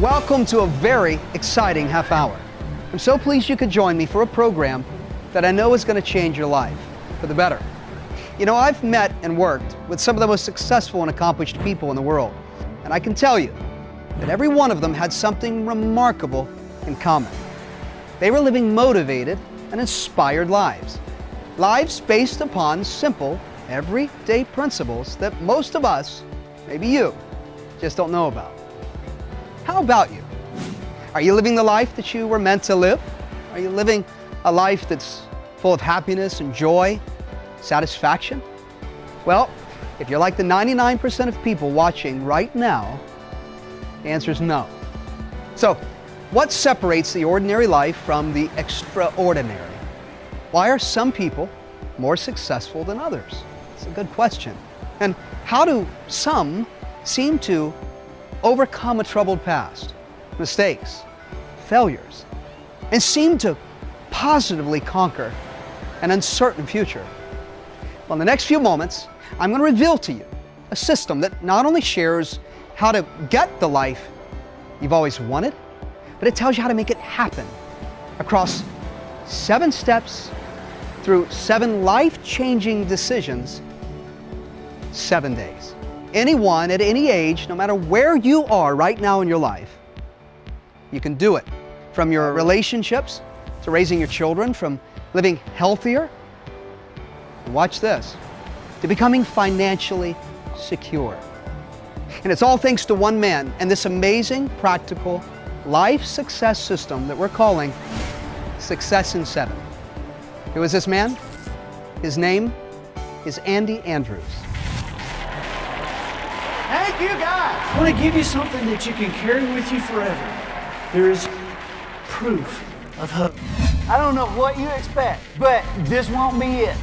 Welcome to a very exciting half hour. I'm so pleased you could join me for a program that I know is going to change your life for the better. You know, I've met and worked with some of the most successful and accomplished people in the world, and I can tell you that every one of them had something remarkable in common. They were living motivated and inspired lives. Lives based upon simple, everyday principles that most of us, maybe you, just don't know about. How about you? Are you living the life that you were meant to live? Are you living a life that's full of happiness and joy, satisfaction? Well, if you're like the 99% of people watching right now, the answer is no. So, what separates the ordinary life from the extraordinary? Why are some people more successful than others? It's a good question. And how do some seem to overcome a troubled past, mistakes, failures, and seem to positively conquer an uncertain future? Well, in the next few moments, I'm going to reveal to you a system that not only shares how to get the life you've always wanted, but it tells you how to make it happen across 7 steps through 7 life-changing decisions, 7 days. Anyone at any age, no matter where you are right now in your life, you can do it. From your relationships to raising your children, from living healthier, and watch this, to becoming financially secure. And it's all thanks to one man and this amazing, practical life success system that we're calling Success in 7. Who is this man? His name is Andy Andrews. Thank you, guys. I want to give you something that you can carry with you forever. There's proof of hope. I don't know what you expect, but this won't be it.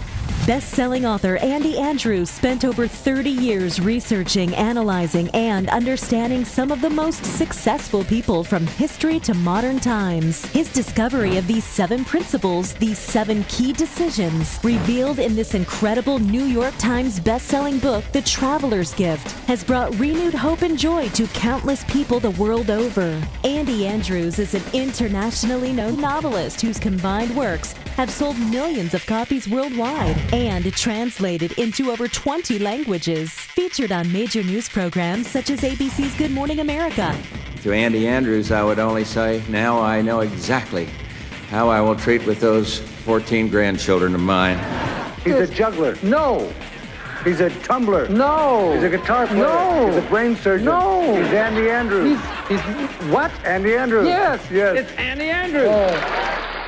Best-selling author Andy Andrews spent over 30 years researching, analyzing, and understanding some of the most successful people from history to modern times. His discovery of these 7 principles, these 7 key decisions, revealed in this incredible New York Times best-selling book, The Traveler's Gift, has brought renewed hope and joy to countless people the world over. Andy Andrews is an internationally known novelist whose combined works have sold millions of copies worldwide and translated into over 20 languages. Featured on major news programs such as ABC's Good Morning America. To Andy Andrews, I would only say, now I know exactly how I will treat with those 14 grandchildren of mine. He's a juggler. No. He's a tumbler. No. He's a guitar player. No. He's a brain surgeon. No. He's Andy Andrews. He's what? Andy Andrews. Yes. Yes. It's Andy Andrews.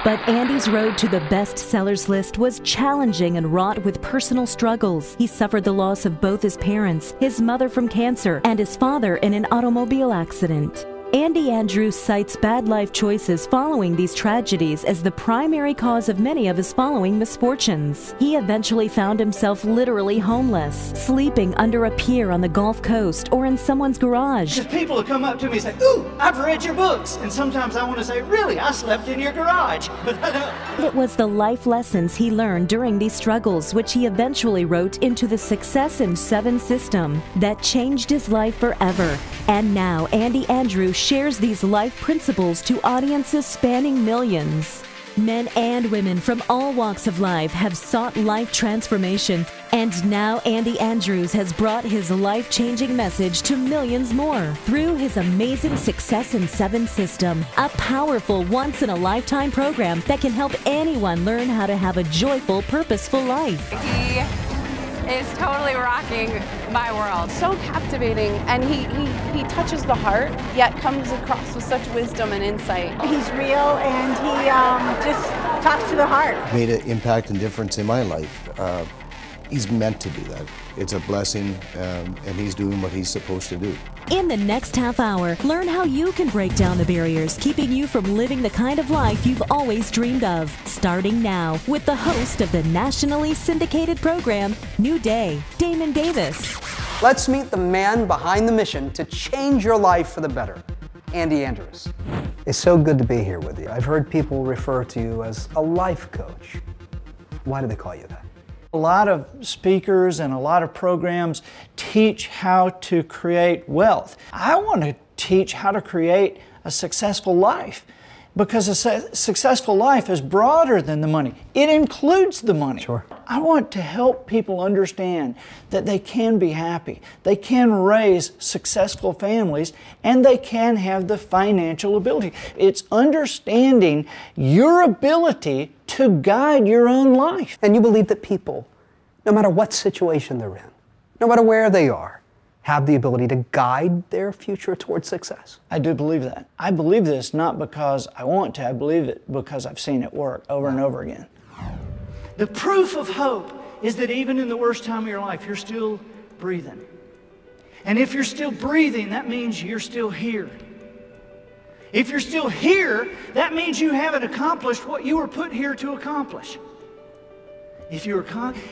But Andy's road to the bestsellers list was challenging and wrought with personal struggles. He suffered the loss of both his parents, his mother from cancer, and his father in an automobile accident. Andy Andrews cites bad life choices following these tragedies as the primary cause of many of his following misfortunes. He eventually found himself literally homeless, sleeping under a pier on the Gulf Coast or in someone's garage. There's people who come up to me and say, "Ooh, I've read your books." And sometimes I want to say, "Really, I slept in your garage." But it was the life lessons he learned during these struggles which he eventually wrote into the Success in 7 system that changed his life forever. And now Andy Andrews shares these life principles to audiences spanning millions. Men and women from all walks of life have sought life transformation, and now Andy Andrews has brought his life-changing message to millions more through his amazing Success in 7 system, a powerful once-in-a-lifetime program that can help anyone learn how to have a joyful, purposeful life. He is totally rocking my world. So captivating, and he touches the heart, yet comes across with such wisdom and insight. He's real, and he just talks to the heart. Made an impact and difference in my life. He's meant to do that. It's a blessing, and he's doing what he's supposed to do. In the next half hour, learn how you can break down the barriers keeping you from living the kind of life you've always dreamed of. Starting now with the host of the nationally syndicated program, New Day, Damon Davis. Let's meet the man behind the mission to change your life for the better, Andy Andrews. It's so good to be here with you. I've heard people refer to you as a life coach. Why do they call you that? A lot of speakers and a lot of programs teach how to create wealth. I want to teach how to create a successful life, because a successful life is broader than the money. It includes the money. Sure. I want to help people understand that they can be happy, they can raise successful families, and they can have the financial ability. It's understanding your ability to guide your own life. And you believe that people, no matter what situation they're in, no matter where they are, have the ability to guide their future towards success. I do believe that. I believe this not because I want to, I believe it because I've seen it work over and over again. The proof of hope is that even in the worst time of your life, you're still breathing. And if you're still breathing, that means you're still here. If you're still here, that means you haven't accomplished what you were put here to accomplish. If you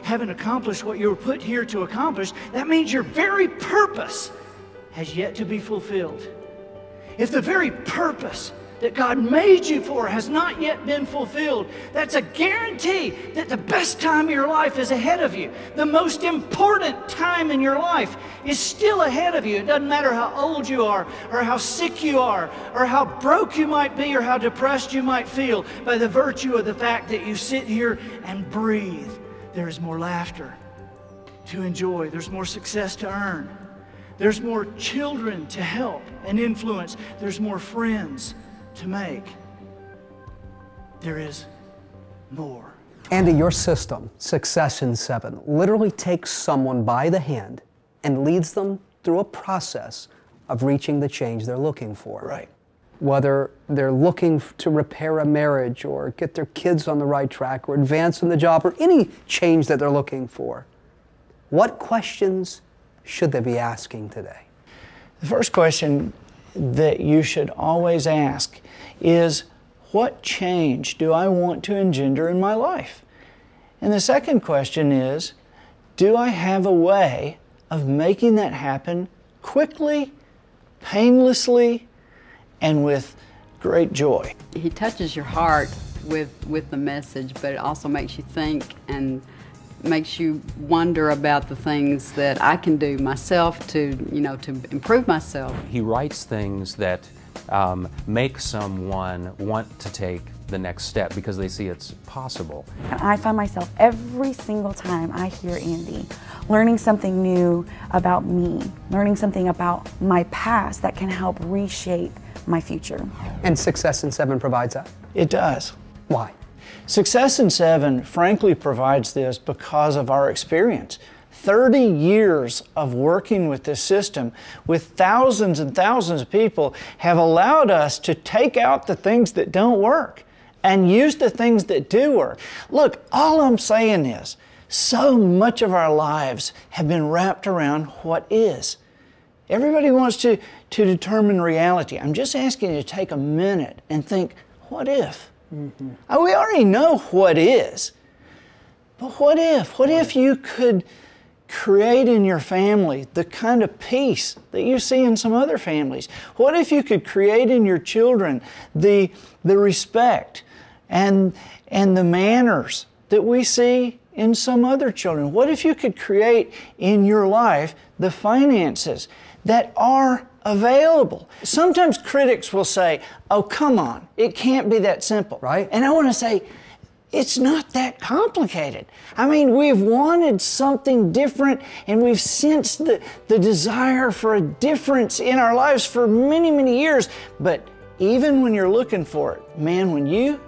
haven't accomplished what you were put here to accomplish, that means your very purpose has yet to be fulfilled. If the very purpose that God made you for has not yet been fulfilled, that's a guarantee that the best time of your life is ahead of you. The most important time in your life is still ahead of you. It doesn't matter how old you are, or how sick you are, or how broke you might be, or how depressed you might feel. By the virtue of the fact that you sit here and breathe, there is more laughter to enjoy. There's more success to earn. There's more children to help and influence. There's more friends to make. There is more. Andy, your system, Success in 7, literally takes someone by the hand and leads them through a process of reaching the change they're looking for. Right. Whether they're looking to repair a marriage or get their kids on the right track or advance in the job or any change that they're looking for. What questions should they be asking today? The first question that you should always ask is, what change do I want to engender in my life? And the second question is, do I have a way of making that happen quickly, painlessly, and with great joy? He touches your heart with the message, but it also makes you think and makes you wonder about the things that I can do myself to improve myself. He writes things that make someone want to take the next step because they see it's possible. And I find myself every single time I hear Andy learning something new about me, learning something about my past that can help reshape my future. And Success in 7 provides that? It does. Why? Success in 7 frankly provides this because of our experience. 30 years of working with this system with thousands and thousands of people have allowed us to take out the things that don't work and use the things that do work. Look, all I'm saying is, so much of our lives have been wrapped around what is. Everybody wants to determine reality. I'm just asking you to take a minute and think, what if? Mm-hmm. We already know what is, but what if? What if you could create in your family the kind of peace that you see in some other families? What if you could create in your children the respect and the manners that we see in some other children? What if you could create in your life the finances that are available? Sometimes critics will say, oh, come on, it can't be that simple. Right. And I want to say, it's not that complicated. I mean, we've wanted something different, and we've sensed the desire for a difference in our lives for many, many years. But even when you're looking for it, man, when you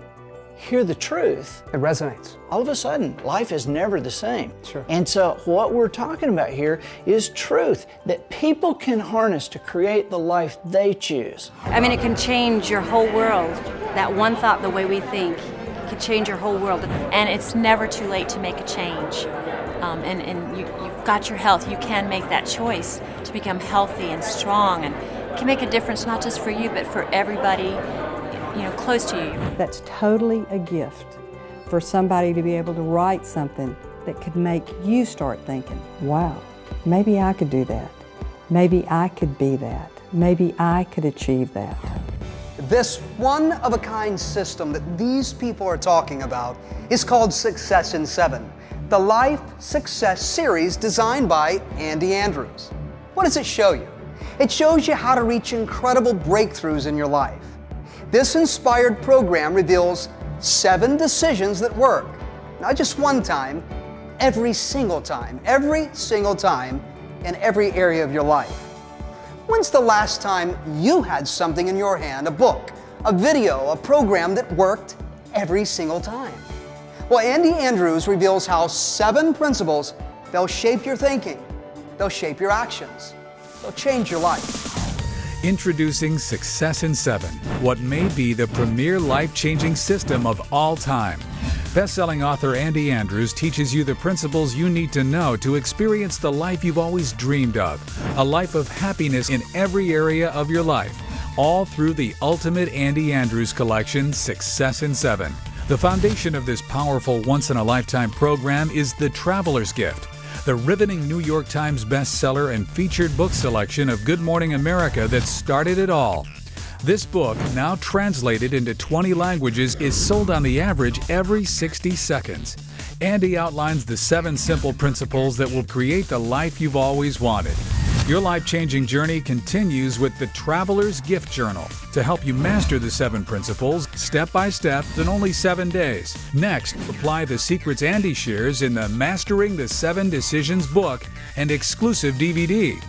hear the truth, it resonates. All of a sudden, life is never the same. Sure. And so what we're talking about here is truth that people can harness to create the life they choose. I mean, it can change your whole world. That one thought, the way we think, can change your whole world. And it's never too late to make a change. And you've got your health. You can make that choice to become healthy and strong, and it can make a difference not just for you, but for everybody close to you. That's totally a gift for somebody to be able to write something that could make you start thinking, wow, maybe I could do that. Maybe I could be that. Maybe I could achieve that. This one-of-a-kind system that these people are talking about is called Success in 7. the Life Success Series designed by Andy Andrews. What does it show you? It shows you how to reach incredible breakthroughs in your life. This inspired program reveals 7 decisions that work, not just one time, every single time in every area of your life. When's the last time you had something in your hand, a book, a video, a program that worked every single time? Well, Andy Andrews reveals how 7 principles, they'll shape your thinking, they'll shape your actions, they'll change your life. Introducing Success in 7, what may be the premier life-changing system of all time. Best-selling author Andy Andrews teaches you the principles you need to know to experience the life you've always dreamed of, a life of happiness in every area of your life, all through the ultimate Andy Andrews collection, Success in 7. The foundation of this powerful once-in-a-lifetime program is The Traveler's Gift, the riveting New York Times bestseller and featured book selection of Good Morning America that started it all. This book, now translated into 20 languages, is sold on the average every 60 seconds. Andy outlines the 7 simple principles that will create the life you've always wanted. Your life-changing journey continues with the Traveler's Gift Journal to help you master the 7 principles step by step in only 7 days. Next, apply the secrets Andy shares in the Mastering the 7 Decisions book and exclusive DVD.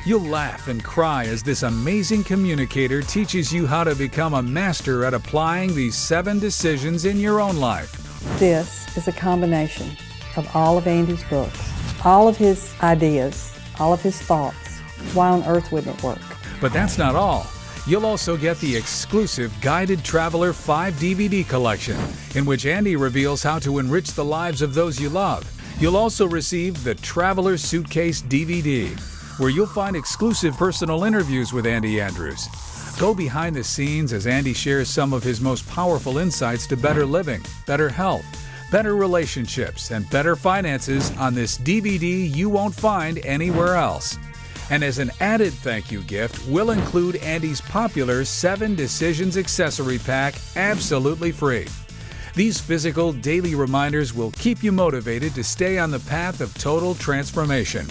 You'll laugh and cry as this amazing communicator teaches you how to become a master at applying these 7 decisions in your own life. This is a combination of all of Andy's books, all of his ideas, all of his thoughts. Why on earth wouldn't it work? But that's not all. You'll also get the exclusive Guided Traveler 5 DVD collection, in which Andy reveals how to enrich the lives of those you love. You'll also receive the Traveler's Suitcase DVD, where you'll find exclusive personal interviews with Andy Andrews. Go behind the scenes as Andy shares some of his most powerful insights to better living, better health, better relationships, and better finances on this DVD you won't find anywhere else. And as an added thank you gift, we'll include Andy's popular 7 Decisions accessory pack absolutely free. These physical daily reminders will keep you motivated to stay on the path of total transformation.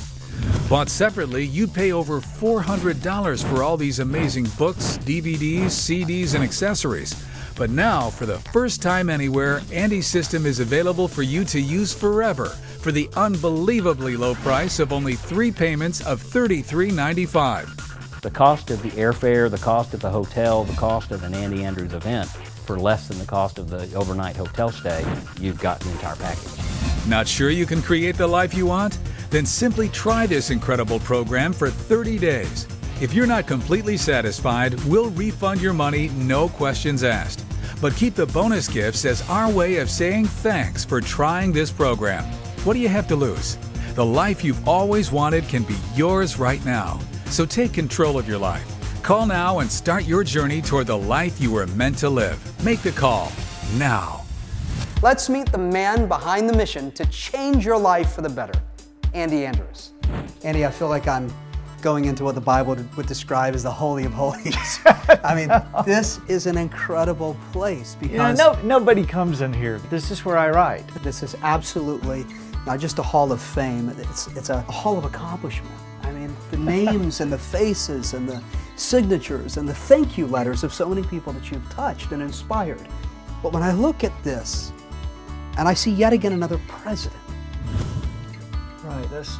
Bought separately, you'd pay over $400 for all these amazing books, DVDs, CDs, and accessories. But now, for the first time anywhere, Andy's system is available for you to use forever for the unbelievably low price of only 3 payments of $33.95. The cost of the airfare, the cost of the hotel, the cost of an Andy Andrews event, for less than the cost of the overnight hotel stay, you've got the entire package. Not sure you can create the life you want? Then simply try this incredible program for 30 days. If you're not completely satisfied, we'll refund your money, no questions asked. But keep the bonus gifts as our way of saying thanks for trying this program. What do you have to lose? The life you've always wanted can be yours right now. So take control of your life. Call now and start your journey toward the life you were meant to live. Make the call now. Let's meet the man behind the mission to change your life for the better, Andy Andrews. Andy, I feel like I'm going into what the Bible would describe as the Holy of Holies. I mean, this is an incredible place because nobody comes in here. This is where I write. This is absolutely not just a hall of fame, it's a hall of accomplishment. I mean, the names and the faces and the signatures and the thank you letters of so many people that you've touched and inspired. But when I look at this, and I see yet again another president. Right, that's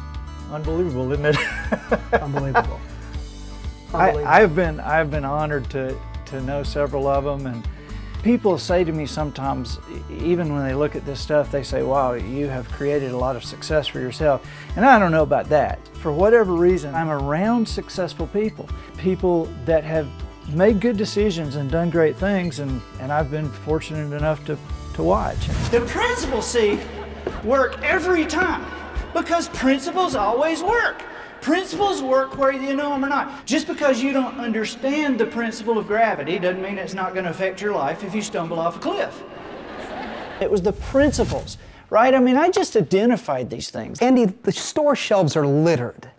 unbelievable, isn't it? Unbelievable. I've been honored to know several of them, and people say to me sometimes, even when they look at this stuff, they say, wow, you have created a lot of success for yourself. And I don't know about that. For whatever reason, I'm around successful people, people that have made good decisions and done great things, and I've been fortunate enough to watch. The principles, see, work every time because principles always work. Principles work whether you know them or not. Just because you don't understand the principle of gravity doesn't mean it's not going to affect your life if you stumble off a cliff. It was the principles, right? I mean, I just identified these things. Andy, the store shelves are littered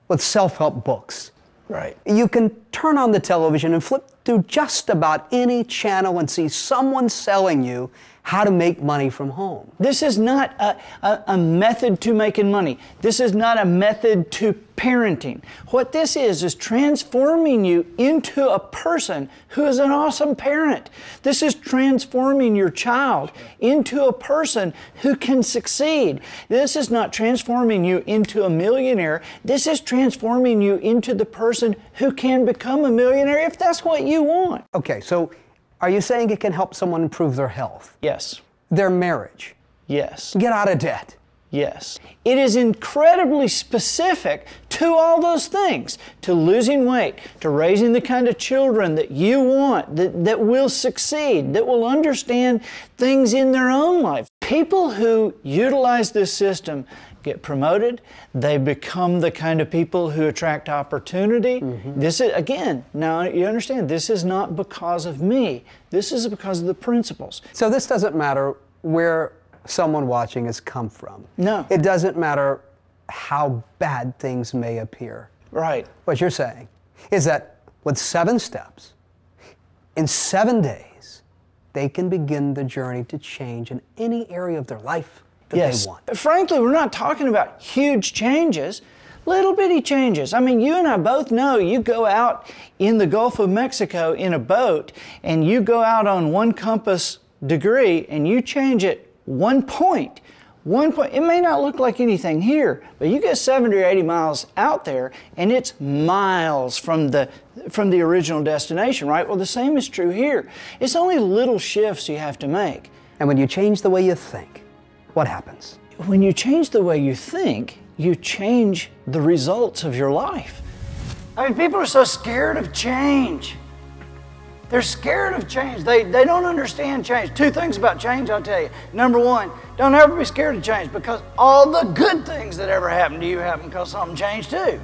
with self-help books. Right. You can turn on the television and flip through just about any channel and see someone selling you how to make money from home. This is not a method to making money. This is not a method to parenting. What this is transforming you into a person who is an awesome parent. This is transforming your child into a person who can succeed. This is not transforming you into a millionaire. This is transforming you into the person who can become a millionaire if that's what you want. Okay, so are you saying it can help someone improve their health? Yes. Their marriage? Yes. Get out of debt? Yes. It is incredibly specific to all those things, to losing weight, to raising the kind of children that you want, that will succeed, that will understand things in their own life. People who utilize this system get promoted, they become the kind of people who attract opportunity. This is, again, now you understand, this is not because of me. This is because of the principles. So this doesn't matter where someone watching has come from. No. It doesn't matter how bad things may appear. Right. What you're saying is that with 7 steps, in 7 days, they can begin the journey to change in any area of their life that they want. Frankly, we're not talking about huge changes, little bitty changes. I mean, you and I both know you go out in the Gulf of Mexico in a boat and you go out on 1 compass degree and you change it 1 point. 1 point. It may not look like anything here, but you get 70 or 80 miles out there and it's miles from the original destination, right? Well, the same is true here. It's only little shifts you have to make. And when you change the way you think, what happens? When you change the way you think, you change the results of your life. I mean, people are so scared of change. They're scared of change. They don't understand change. 2 things about change, I'll tell you. Number 1, don't ever be scared of change, because all the good things that ever happen to you happen because something changed too.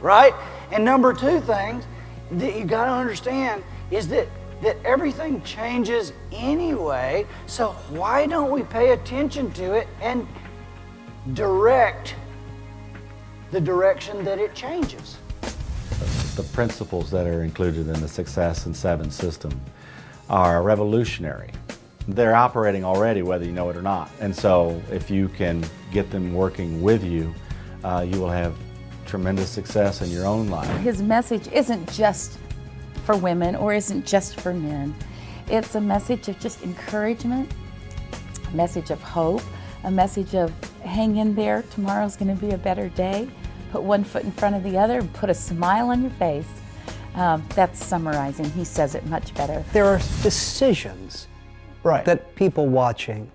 Right? And number 2 things that you got to understand is that everything changes anyway, so why don't we pay attention to it and direct the direction that it changes? The principles that are included in the Success in 7 system are revolutionary. They're operating already, whether you know it or not. And so if you can get them working with you, you will have tremendous success in your own life. His message isn't just for women or isn't just for men. It's a message of just encouragement, a message of hope, a message of hang in there, tomorrow's going to be a better day. Put 1 foot in front of the other and put a smile on your face. That's summarizing. He says it much better. There are decisions that people watching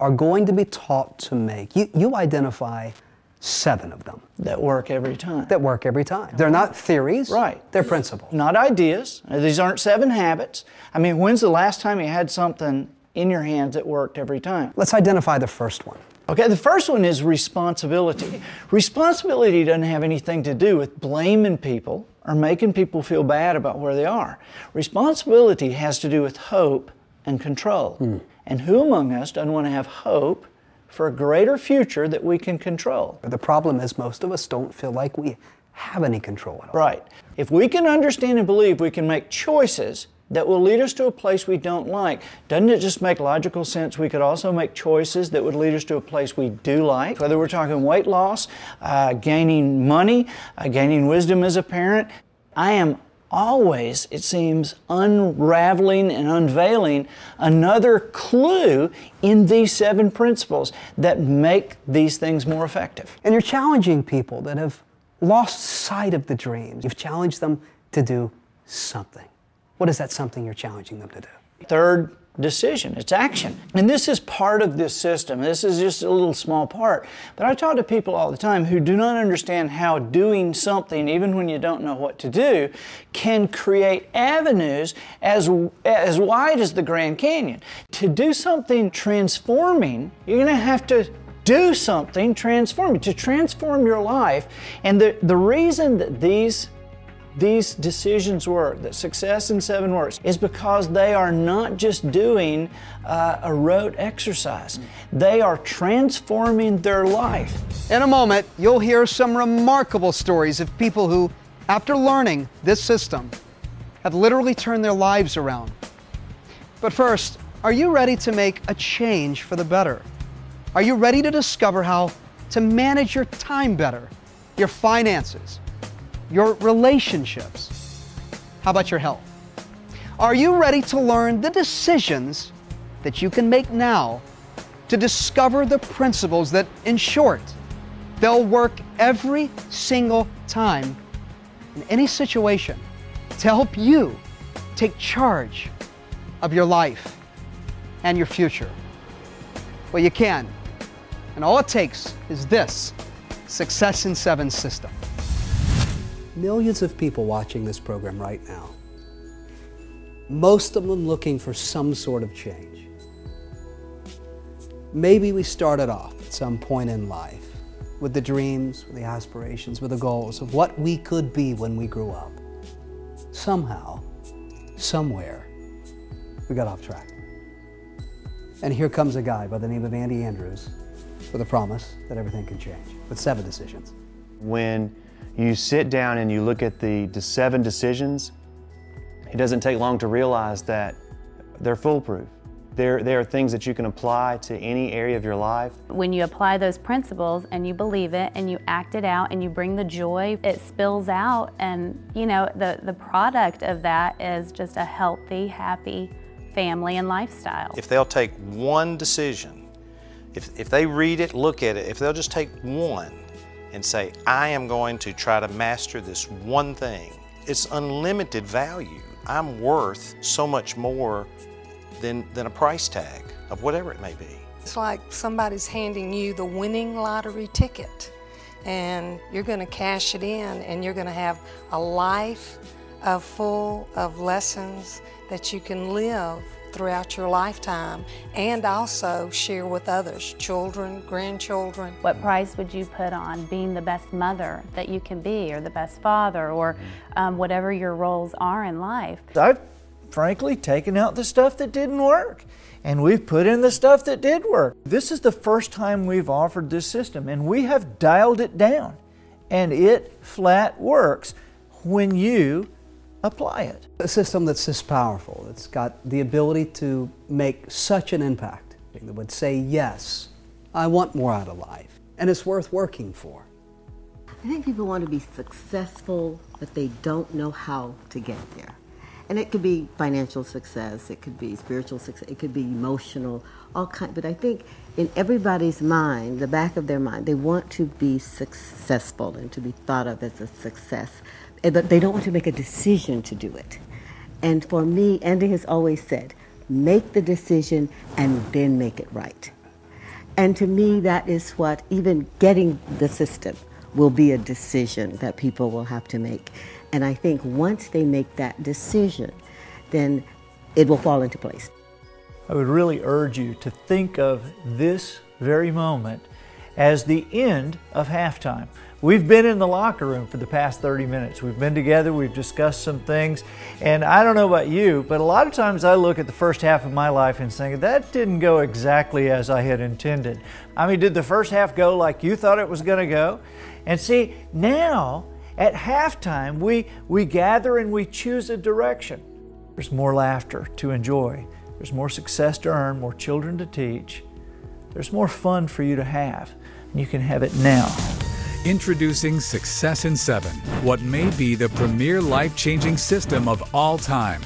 are going to be taught to make. You identify 7 of them. That work every time. That work every time. They're not theories. Right. They're principles. Not ideas. These aren't 7 habits. I mean, when's the last time you had something in your hands that worked every time? Let's identify the first one. Okay, the first one is responsibility. Responsibility doesn't have anything to do with blaming people or making people feel bad about where they are. Responsibility has to do with hope and control. And who among us doesn't want to have hope for a greater future that we can control? The problem is most of us don't feel like we have any control at all. Right. If we can understand and believe we can make choices that will lead us to a place we don't like, doesn't it just make logical sense we could also make choices that would lead us to a place we do like? Whether we're talking weight loss, gaining money, gaining wisdom as a parent, I am always, it seems, unraveling and unveiling another clue in these 7 principles that make these things more effective. And you're challenging people that have lost sight of the dreams. You've challenged them to do something. What is that something you're challenging them to do? Third decision, it's action. And this is part of this system. This is just a little small part. But I talk to people all the time who do not understand how doing something, even when you don't know what to do, can create avenues as wide as the Grand Canyon. To do something transforming, you're going to have to do something transforming, to transform your life. And the reason that these decisions work, that Success in 7 works, is because they are not just doing a rote exercise. They are transforming their life. In a moment, you'll hear some remarkable stories of people who, after learning this system, have literally turned their lives around. But first, Are you ready to make a change for the better? Are you ready to discover how to manage your time better, your finances, your relationships? How about your health? Are you ready to learn the decisions that you can make now to discover the principles that, in short, they'll work every single time in any situation to help you take charge of your life and your future? Well, you can. And all it takes is this Success in 7 system. Millions of people watching this program right now. Most of them looking for some sort of change. Maybe we started off at some point in life with the dreams, with the aspirations, with the goals of what we could be when we grew up. Somehow, somewhere, we got off track. And here comes a guy by the name of Andy Andrews with a promise that everything can change, with 7 decisions. When you sit down and you look at the 7 decisions, it doesn't take long to realize that they're foolproof. There are things that you can apply to any area of your life. When you apply those principles and you believe it and you act it out and you bring the joy, it spills out, and you know, the product of that is just a healthy, happy family and lifestyle. If they'll take one decision, if they read it, look at it, if they'll just take one and say, I am going to try to master this one thing, it's unlimited value. I'm worth so much more than a price tag of whatever it may be. It's like somebody's handing you the winning lottery ticket, and you're going to cash it in, and you're going to have a life full of lessons that you can live throughout your lifetime and also share with others, children, grandchildren. What price would you put on being the best mother that you can be, or the best father, or whatever your roles are in life? I've frankly taken out the stuff that didn't work, and we've put in the stuff that did work. This is the first time we've offered this system, and we have dialed it down, and it flat works when you apply it. A system that's this powerful, it's got the ability to make such an impact, that would say, yes, I want more out of life, and it's worth working for. I think people want to be successful, but they don't know how to get there. And it could be financial success, it could be spiritual success, it could be emotional, all kinds. But I think in everybody's mind, the back of their mind, they want to be successful and to be thought of as a success. But they don't want to make a decision to do it. And for me, Andy has always said, make the decision and then make it right. And to me, that is what, even getting the system will be a decision that people will have to make. And I think once they make that decision, then it will fall into place. I would really urge you to think of this very moment as the end of halftime. We've been in the locker room for the past 30 minutes. We've been together, we've discussed some things, and I don't know about you, but a lot of times I look at the first half of my life and think, that didn't go exactly as I had intended. I mean, did the first half go like you thought it was going to go? And see, now, at halftime, we gather and we choose a direction. There's more laughter to enjoy. There's more success to earn, more children to teach. There's more fun for you to have, and you can have it now. Introducing Success in 7, what may be the premier life-changing system of all time.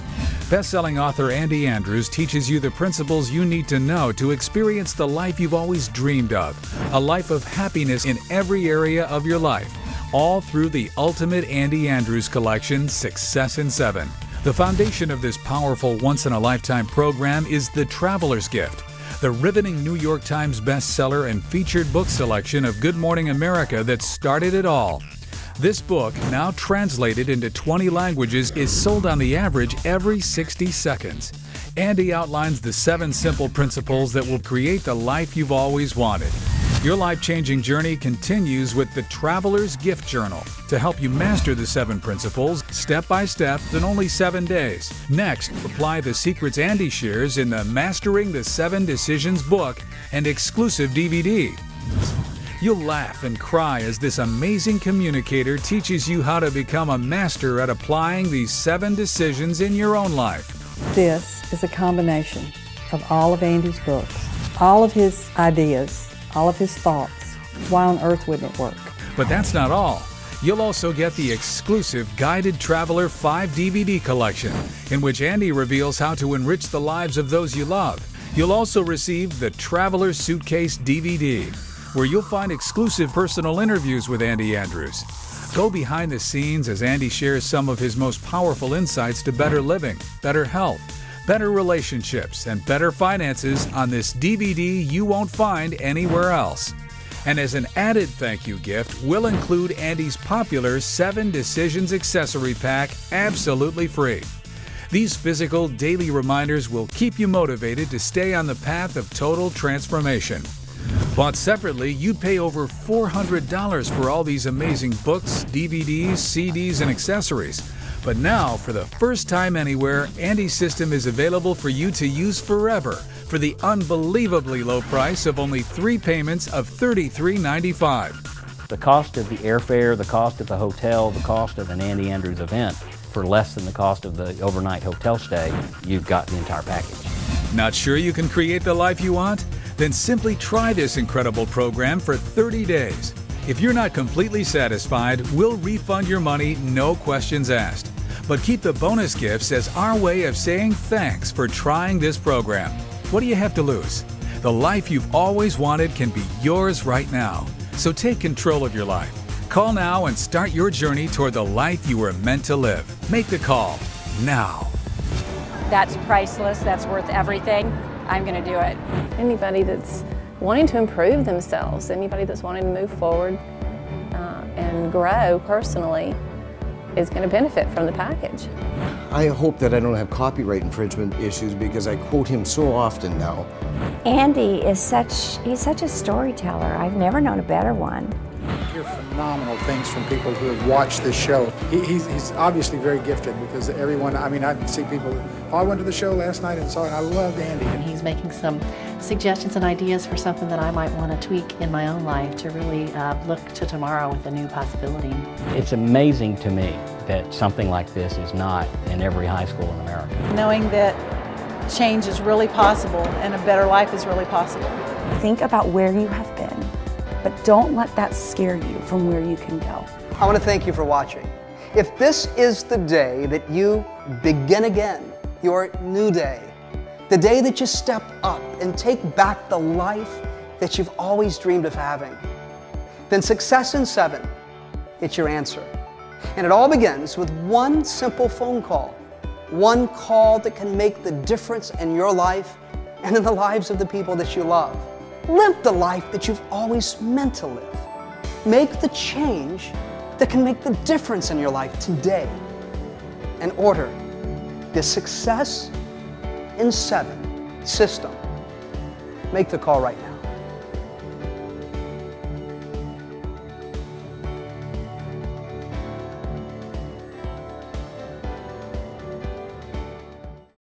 Best-selling author Andy Andrews teaches you the principles you need to know to experience the life you've always dreamed of, a life of happiness in every area of your life, all through the ultimate Andy Andrews collection, Success in 7. The foundation of this powerful once-in-a-lifetime program is The Traveler's Gift, the riveting New York Times bestseller and featured book selection of Good Morning America that started it all. This book, now translated into 20 languages, is sold on the average every 60 seconds. Andy outlines the 7 simple principles that will create the life you've always wanted. Your life-changing journey continues with the Traveler's Gift Journal to help you master the 7 principles step by step in only 7 days. Next, apply the secrets Andy shares in the Mastering the 7 Decisions book and exclusive DVD. You'll laugh and cry as this amazing communicator teaches you how to become a master at applying these 7 decisions in your own life. This is a combination of all of Andy's books, all of his ideas, all of his thoughts. Why on earth wouldn't it work? But that's not all. You'll also get the exclusive Guided Traveler 5 DVD collection, in which Andy reveals how to enrich the lives of those you love. You'll also receive the Traveler Suitcase DVD, where you'll find exclusive personal interviews with Andy Andrews. Go behind the scenes as Andy shares some of his most powerful insights to better living, better health, better relationships, and better finances on this DVD you won't find anywhere else. And as an added thank you gift, we'll include Andy's popular 7 Decisions accessory pack absolutely free. These physical daily reminders will keep you motivated to stay on the path of total transformation. Bought separately, you'd pay over $400 for all these amazing books, DVDs, CDs, and accessories. But now, for the first time anywhere, Andy's system is available for you to use forever for the unbelievably low price of only 3 payments of $33.95. The cost of the airfare, the cost of the hotel, the cost of an Andy Andrews event, for less than the cost of the overnight hotel stay, you've got the entire package. Not sure you can create the life you want? Then simply try this incredible program for 30 days. If you're not completely satisfied, we'll refund your money, no questions asked. But keep the bonus gifts as our way of saying thanks for trying this program. What do you have to lose? The life you've always wanted can be yours right now. So take control of your life. Call now and start your journey toward the life you were meant to live. Make the call now. That's priceless. That's worth everything. I'm going to do it. Anybody that's wanting to improve themselves, anybody that's wanting to move forward and grow personally is going to benefit from the package. I hope that I don't have copyright infringement issues because I quote him so often now. Andy is he's such a storyteller. I've never known a better one. I hear phenomenal things from people who have watched this show. He's obviously very gifted because everyone, I mean, I see people, I went to the show last night and saw it, and I loved Andy. And he's making some suggestions and ideas for something that I might want to tweak in my own life to really look to tomorrow with a new possibility. It's amazing to me that something like this is not in every high school in America. Knowing that change is really possible and a better life is really possible. Think about where you have been, but don't let that scare you from where you can go. I want to thank you for watching. If this is the day that you begin again, your new day, the day that you step up and take back the life that you've always dreamed of having, then Success in 7, it's your answer. And it all begins with one simple phone call. One call that can make the difference in your life and in the lives of the people that you love. Live the life that you've always meant to live. Make the change that can make the difference in your life today. And order the Success in 7 system. Make the call right now.